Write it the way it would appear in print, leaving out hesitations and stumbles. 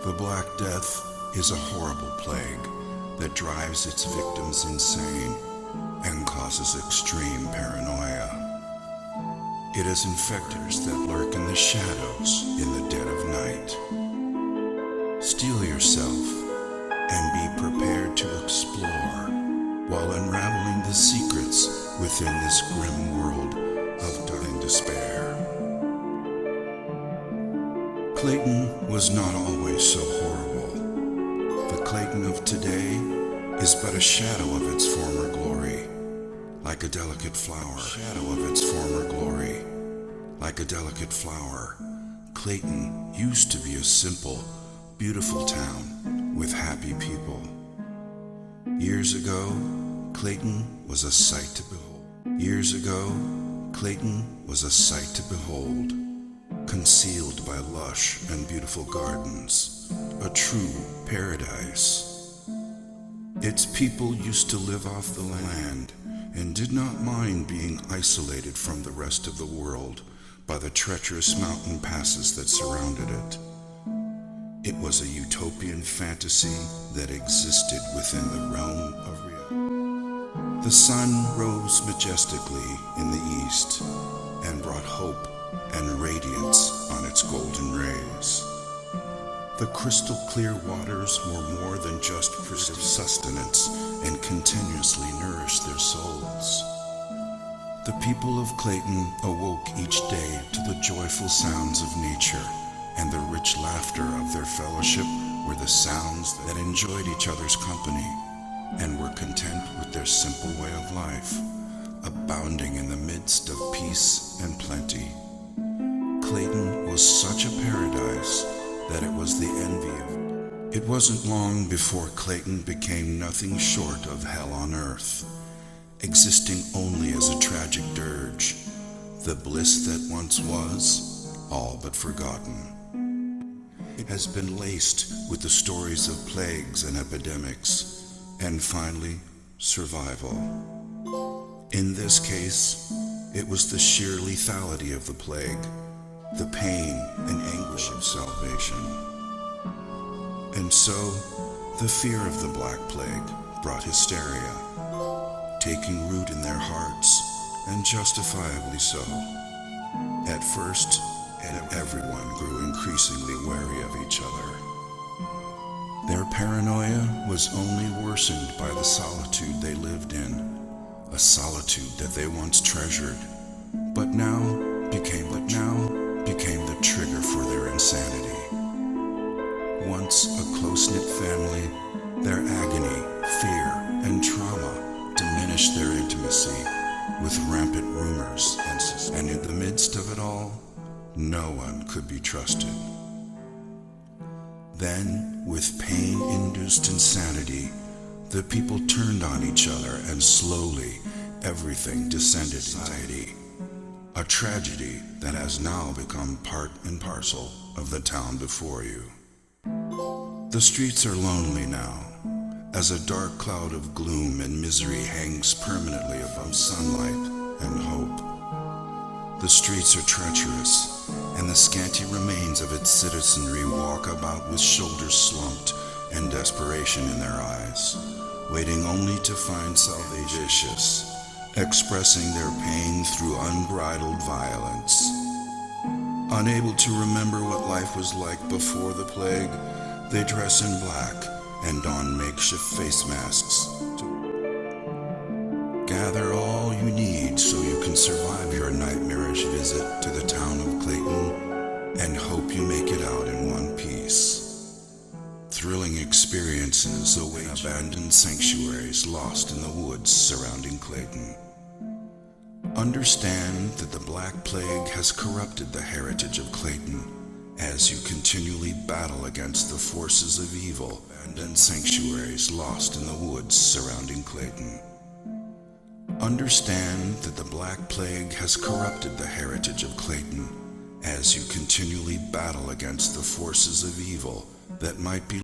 The Black Death is a horrible plague that drives its victims insane and causes extreme paranoia. It is infectors that lurk in the shadows in the dead of night. Steel yourself and be prepared to explore while unraveling the secrets within this grim world of dark and despair. Clayton was not always so horrible. The Clayton of today is but a shadow of its former glory, like a delicate flower. Shadow of its former glory, like a delicate flower. Clayton used to be a simple, beautiful town with happy people. Years ago, Clayton was a sight to behold. Years ago, Clayton was a sight to behold, concealed by lush and beautiful gardens, a true paradise. Its people used to live off the land and did not mind being isolated from the rest of the world by the treacherous mountain passes that surrounded it. It was a utopian fantasy that existed within the realm of reality. The sun rose majestically in the east and brought hope and radiance on its golden rays. The crystal clear waters were more than just for sustenance and continuously nourished their souls. The people of Clayton awoke each day to the joyful sounds of nature, and the rich laughter of their fellowship were the sounds that enjoyed each other's company and were content with their simple way of life, abounding in the midst of peace and plenty. Clayton was such a paradise that it was the envy of. It wasn't long before Clayton became nothing short of hell on earth, existing only as a tragic dirge, the bliss that once was, all but forgotten. It has been laced with the stories of plagues and epidemics, and finally, survival. In this case, it was the sheer lethality of the plague, the pain and anguish of salvation. And so, the fear of the Black Plague brought hysteria, taking root in their hearts, and justifiably so. At first, everyone grew increasingly wary of each other. Their paranoia was only worsened by the solitude they lived in, a solitude that they once treasured, but now became the trigger for their insanity. Once a close-knit family, their agony, fear, and trauma diminished their intimacy with rampant rumors, and in the midst of it all, no one could be trusted. Then, with pain-induced insanity, the people turned on each other, and slowly everything descended into anxiety. A tragedy that has now become part and parcel of the town before you. The streets are lonely now, as a dark cloud of gloom and misery hangs permanently above sunlight and hope. The streets are treacherous, and the scanty remains of its citizenry walk about with shoulders slumped and desperation in their eyes, waiting only to find salvation, vicious, expressing their pain through unbridled violence. Unable to remember what life was like before the plague, they dress in black and don makeshift face masks to gather all you need so you can survive your nightmarish visit to the town of Clayton and hope you make it out in one piece. Thrilling experiences await abandoned sanctuaries lost in the woods surrounding Clayton. Understand that the Black Plague has corrupted the heritage of Clayton as you continually battle against the forces of evil and sanctuaries lost in the woods surrounding Clayton. Understand that the Black Plague has corrupted the heritage of Clayton as you continually battle against the forces of evil that might be